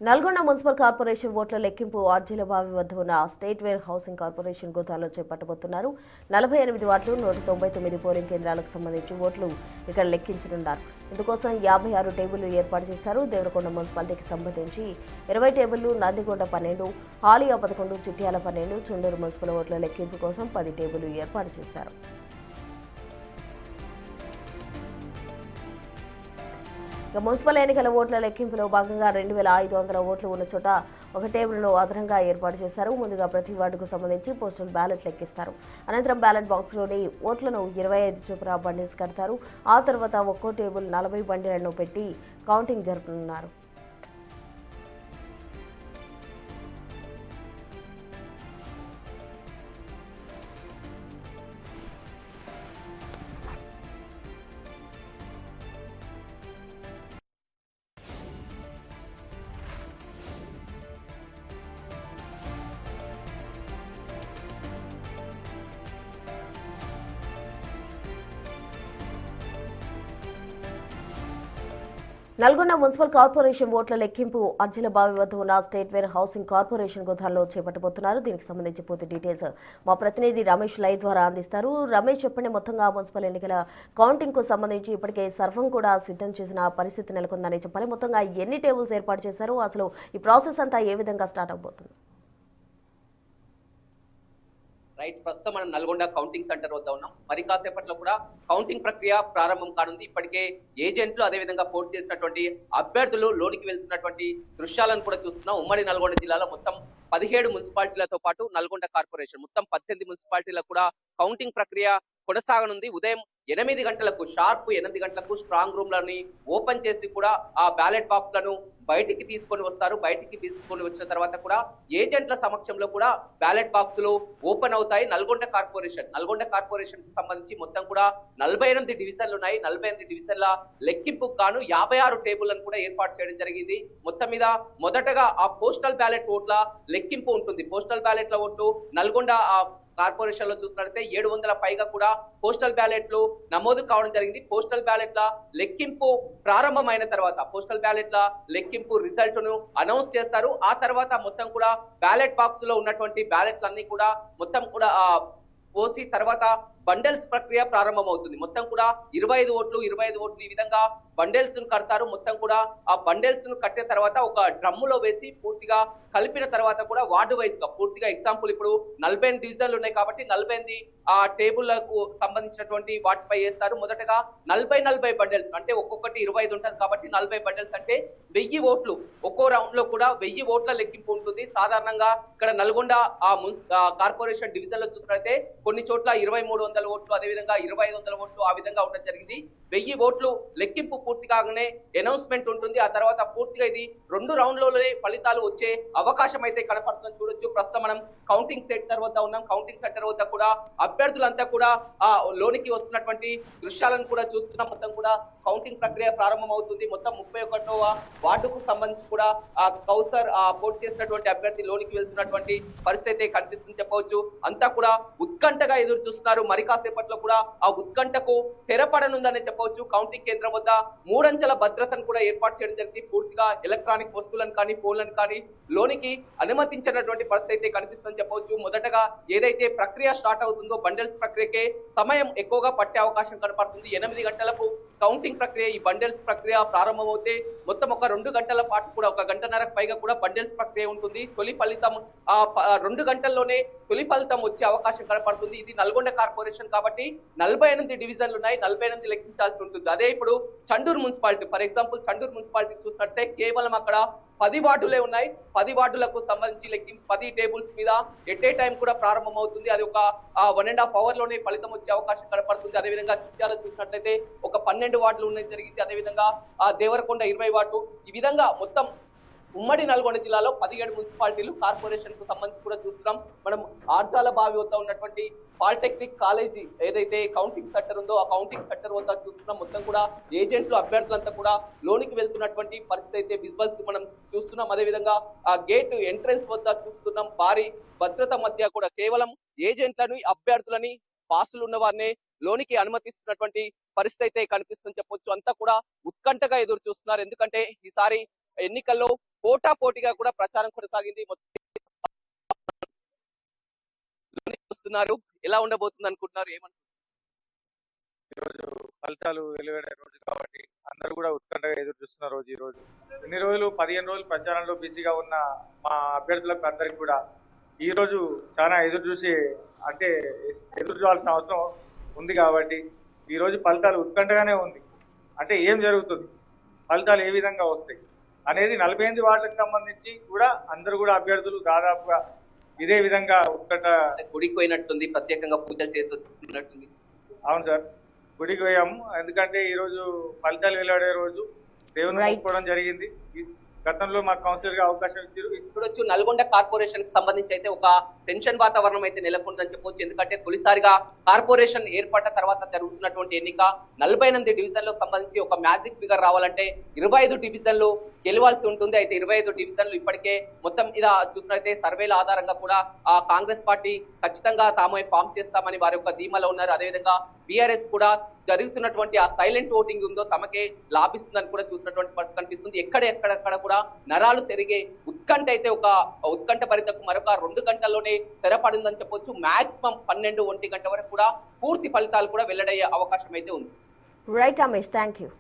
Nalgonda municipal corporation ఓట్ల లెక్కింపు ఆర్జీలబావి వద్ద ఉన్న స్టేట్ వేర్ హౌసింగ్ కార్పొరేషన్ గోదాంలో చేపట్టబోతున్నారు. 48 వార్డులు 199 పోలింగ్ కేంద్రాలకు సంబంధించి ఓట్లు ఇక్కడ లెక్కించనున్నారు. ఇందుకోసం 56 టేబుళ్లు ఏర్పాటు చేశారు. దేవరకొండ మున్సిపాలిటీకి సంబంధించి 20 టేబుళ్లు, నందిగొండ 12, హాలియా 11, చిట్యాల 12, చుండూరు మున్సిపల్ ఓట్ల లెక్కింపు కోసం 10 టేబుళ్లు ఏర్పాటు చేశారు. మున్సిపల్ ఎన్నికల ఓట్ల లెక్కింపులో భాగంగా 2500 ఓట్లు ఉన్న చోట ఒక టేబుల్ను అదనంగా ఏర్పాటు చేశారు. ముందుగా ప్రతి వార్డుకు సంబంధించి పోస్టల్ బ్యాలెట్ లెక్కిస్తారు. అనంతరం బ్యాలెట్ బాక్స్లోని ఓట్లను 25 చొప్పున బండిల్స్ కడతారు. ఆ తర్వాత ఒక్కో టేబుల్ 40 బండిలను పెట్టి కౌంటింగ్ జరుపుతున్నారు. నల్గొండ మున్సిపల్ కార్పొరేషన్ ఓట్ల లెక్కింపు అర్జీలబావి వద్ద ఉన్న స్టేట్ వేర్ హౌసింగ్ కార్పొరేషన్ గోదాంలో చేపట్టబోతున్నారు. దీనికి సంబంధించి పూర్తి డీటెయిల్స్ మా ప్రతినిధి రమేష్ లైవ్ ద్వారా అందిస్తారు. రమేష్, చెప్పండి, మొత్తంగా మున్సిపల్ ఎన్నికల కౌంటింగ్ కు సంబంధించి ఇప్పటికే సర్వం కూడా సిద్ధం చేసిన పరిస్థితి నెలకొందని చెప్పాలి. మొత్తంగా ఎన్ని టేబుల్స్ ఏర్పాటు చేశారు, అసలు ఈ ప్రాసెస్ అంతా ఏ విధంగా స్టార్ట్ అవబోతుంది? రైట్, ప్రస్తుతం మనం నల్గొండ కౌంటింగ్ సెంటర్ వద్ద ఉన్నాం. మరి కాసేపట్లో కూడా కౌంటింగ్ ప్రక్రియ ప్రారంభం కానుంది. ఇప్పటికే ఏజెంట్లు అదేవిధంగా పోటీ చేసినటువంటి అభ్యర్థులు లోనికి వెళ్తున్నటువంటి దృశ్యాలను కూడా చూస్తున్నాం. ఉమ్మడి నల్గొండ జిల్లాలో మొత్తం 17 మున్సిపాలిటీలతో పాటు నల్గొండ కార్పొరేషన్ మొత్తం 18 మున్సిపాలిటీలకు కూడా కౌంటింగ్ ప్రక్రియ కొనసాగనుంది. ఉదయం 8 గంటలకు షార్ప్ 8 గంటలకు స్ట్రాంగ్ రూమ్లని ఓపెన్ చేసి కూడా ఆ బ్యాలెట్ బాక్స్ లను బయటికి తీసుకొని వస్తారు. బయటికి తీసుకొని వచ్చిన తర్వాత కూడా ఏజెంట్ల సమక్షంలో కూడా బ్యాలెట్ బాక్సులు ఓపెన్ అవుతాయి. నల్గొండ కార్పొరేషన్ కు సంబంధించి మొత్తం కూడా 48 డివిజన్లు ఉన్నాయి. 48 డివిజన్ల లెక్కింపుకు గాను 56 టేబుల్లను కూడా ఏర్పాటు చేయడం జరిగింది. మొత్తం మీద మొదటగా ఆ పోస్టల్ బ్యాలెట్ ఓట్ల లెక్కింపు ఉంటుంది. పోస్టల్ బ్యాలెట్ల ఓట్లు నల్గొండ కార్పొరేషన్ లో చూసినట్లయితే 700 పైగా కూడా పోస్టల్ బ్యాలెట్లు నమోదు కావడం జరిగింది. పోస్టల్ బ్యాలెట్ల లెక్కింపు ప్రారంభమైన తర్వాత పోస్టల్ బ్యాలెట్ల లెక్కింపు రిజల్ట్ ను అనౌన్స్ చేస్తారు. ఆ తర్వాత మొత్తం కూడా బ్యాలెట్ బాక్స్ లో ఉన్నటువంటి బ్యాలెట్లన్నీ కూడా మొత్తం కూడా పోసి తర్వాత బండెల్స్ ప్రక్రియ ప్రారంభమవుతుంది. మొత్తం కూడా 25 ఓట్లు ఈ విధంగా బండెల్స్ ను కడతారు. మొత్తం కూడా ఆ బండెల్స్ ను కట్టిన తర్వాత ఒక డ్రమ్ములో వేసి పూర్తిగా కలిపిన తర్వాత కూడా వార్డు వైజ్ గా పూర్తిగా ఎగ్జాంపుల్ ఇప్పుడు 48 డివిజన్లు ఉన్నాయి కాబట్టి 48 ఆ టేబుల్లకు సంబంధించినటువంటి వాటిపై వేస్తారు. మొదటగా 40 బండెల్స్ అంటే ఒక్కొక్కటి 25 ఉంటుంది కాబట్టి 40 బండెల్స్ అంటే 1000 ఓట్లు. ఒక్కో రౌండ్ లో కూడా 1000 ఓట్ల లెక్కింపు ఉంటుంది. సాధారణంగా ఇక్కడ నల్గొండ కార్పొరేషన్ డివిజన్ లో చూసినట్లయితే కొన్ని చోట్ల 2300 ఓట్లు, అదేవిధంగా 2500 ఓట్లు ఆ విధంగా ఉండడం జరిగింది. 1000 ఓట్లు లెక్కింపు పూర్తి కాగానే అనౌన్స్మెంట్ ఉంటుంది. ఆ తర్వాత పూర్తిగా ఇది 2 రౌండ్లలోనే ఫలితాలు వచ్చే అవకాశం అయితే కనపడుతుందని చూడొచ్చు. ప్రస్తుతం మనం కౌంటింగ్ సెంటర్ వద్ద ఉన్నాం. కౌంటింగ్ సెంటర్ వద్ద కూడా అభ్యర్థులంతా కూడా లోనికి వస్తున్నటువంటి దృశ్యాలను కూడా చూస్తున్నాం. మొత్తం కూడా కౌంటింగ్ ప్రక్రియ ప్రారంభం అవుతుంది. మొత్తం 31వ వార్డుకు సంబంధించి కూడా కౌసర్ పోటీ చేసినటువంటి అభ్యర్థి లోనికి వెళ్తున్నటువంటి పరిస్థితి కనిపిస్తుంది చెప్పవచ్చు. అంతా కూడా ఉత్కంఠగా ఎదురు చూస్తున్నారు. మరి కాసేపట్లో కూడా ఆ ఉత్కంఠకు తెరపడనుందనే చెప్పవచ్చు. కౌంటింగ్ కేంద్రం వద్ద 3 అంచెల భద్రతను కూడా ఏర్పాటు చేయడం జరిగింది. పూర్తిగా ఎలక్ట్రానిక్ వస్తువులను కానీ ఫోన్లను కానీ లోనికి అనుమతించినటువంటి పరిస్థితి కనిపిస్తుందని చెప్పవచ్చు. మొదటగా ఏదైతే ప్రక్రియ స్టార్ట్ అవుతుందో బండెల్స్ ప్రక్రియకే సమయం ఎక్కువగా పట్టే అవకాశం కనపడుతుంది. 8 గంటలకు కౌంటింగ్ ప్రక్రియ ఈ బండెల్స్ ప్రక్రియ ప్రారంభమవుతే మొత్తం ఒక 2 గంటల పాటు కూడా 1 గంటన్నరకు పైగా కూడా బండెల్స్ ప్రక్రియ ఉంటుంది. తొలి ఫలితం 2 గంటల్లోనే తొలి ఫలితం వచ్చే అవకాశం కనపడుతుంది. ఇది నల్గొండ కార్పొరేషన్ కాబట్టి 48 డివిజన్లు ఉన్నాయి. 48 లెక్కించాల్సి ఉంటుంది. అదే ఇప్పుడు Chandur municipality, for example Chandur municipality చూసినట్టే కేవలం అక్కడ 10 వార్డులే ఉన్నాయి. 10 వార్డులకు సంబంధించి లెక్కింపు 10 టేబుల్స్ మీద ఎట్ ఏ టైం కూడా ప్రారంభం అవుతుంది. అది ఒక 1.5 అవర్ లోనే ఫలితం వచ్చే అవకాశం కనపడుతుంది. అదేవిధంగా చిట్యాల చూసినట్లయితే ఒక 12 వార్డులు ఉన్నది జరిగింది. అదేవిధంగా దేవరకొండ 20 వార్డు. ఈ విధంగా మొత్తం ఉమ్మడి నల్గొండ జిల్లాలో 17 మున్సిపాలిటీలు కార్పొరేషన్ కు సంబంధించి కూడా చూస్తున్నాం. మనం ఆర్జాలబావి వద్ద ఉన్నటువంటి పాలిటెక్నిక్ కాలేజీ ఏదైతే కౌంటింగ్ సెంటర్ ఉందో ఆ కౌంటింగ్ సెంటర్ వద్ద చూస్తున్నాం. మొత్తం కూడా ఏజెంట్లు అభ్యర్థులంతా కూడా లోనికి వెళ్తున్నటువంటి పరిస్థితి అయితే విజువల్స్ మనం చూస్తున్నాం. అదేవిధంగా ఆ గేట్ ఎంట్రెన్స్ వద్ద చూస్తున్నాం. భారీ భద్రత మధ్య కూడా కేవలం ఏజెంట్లని అభ్యర్థులని పాసులు ఉన్న వారిని లోనికి అనుమతిస్తున్నటువంటి పరిస్థితి అయితే కనిపిస్తుంది చెప్పొచ్చు. అంతా కూడా ఉత్కంఠగా ఎదురు చూస్తున్నారు. ఎందుకంటే ఈసారి ఎన్నికల్లో పోటాపోటీగా కూడా ప్రచారం కొనసాగింది. వస్తున్నారు, ఎలా ఉండబోతుంది అనుకుంటున్నారు? ఈరోజు ఫలితాలు వెలువడే రోజు కాబట్టి అందరూ కూడా ఉత్కంఠగా ఎదురు చూస్తున్న రోజు ఈ రోజు. ఇన్ని రోజులు 15 రోజులు ప్రచారంలో బిజీగా ఉన్న మా అభ్యర్థులకు అందరికి కూడా ఈ రోజు చాలా ఎదురు చూసి అంటే ఎదురు చూడాల్సిన అవసరం ఉంది కాబట్టి ఈ రోజు ఫలితాలు ఉత్కంఠగానే ఉంది. అంటే ఏం జరుగుతుంది, ఫలితాలు ఏ విధంగా వస్తాయి అనేది 48 వార్డులకు సంబంధించి కూడా అందరూ కూడా అభ్యర్థులు దాదాపుగా ఇదే విధంగా ఉత్కంఠ. గుడికి పోయినట్టుంది, ప్రత్యేకంగా పూజలు చేసి వచ్చినట్టుంది. అవును సార్, గుడికి పోయాము. ఎందుకంటే ఈ రోజు ఫలితాలు వెలువడే రోజు దేవుని మొక్కుకోవడం జరిగింది. గతంలో మాకు కౌన్సిలర్ గా అవకాశం ఇచ్చారు. చూడొచ్చు, నల్గొండ కార్పొరేషన్ కి సంబంధించి అయితే ఒక టెన్షన్ వాతావరణం అయితే నెలకొందని చెప్పొచ్చు. ఎందుకంటే తొలిసారిగా కార్పొరేషన్ ఏర్పడ్డ తర్వాత జరుగుతున్నటువంటి ఎన్నిక 48 డివిజన్లకు సంబంధించి ఒక మ్యాజిక్ ఫిగర్ రావాలంటే 25 డివిజన్లు గెలవాల్సి ఉంటుంది. అయితే 25 డివిజన్లు ఇప్పటికే మొత్తం ఇలా చూసినట్లయితే సర్వేల ఆధారంగా కూడా ఆ కాంగ్రెస్ పార్టీ ఖచ్చితంగా తామే ఫామ్ చేస్తామని వారి యొక్క ధీమాలో ఉన్నారు. అదేవిధంగా బీఆర్ఎస్ కూడా జరుగుతున్నటువంటి ఆ సైలెంట్ ఓటింగ్ ఉందో తమకే లాభిస్తుందని కూడా చూసినటువంటి పరిస్థితి కనిపిస్తుంది. ఎక్కడెక్కడ కూడా నరాలు తిరిగే ఉత్కంఠ అయితే ఒక ఉత్కంఠ భరితకు మరొక 2 గంటల్లోనే తెరపడిందని చెప్పొచ్చు. మాక్సిమం 12-1 గంట వరకు కూడా పూర్తి ఫలితాలు కూడా వెల్లడయ్యే అవకాశం అయితే ఉంది. Right Ramesh, thank you.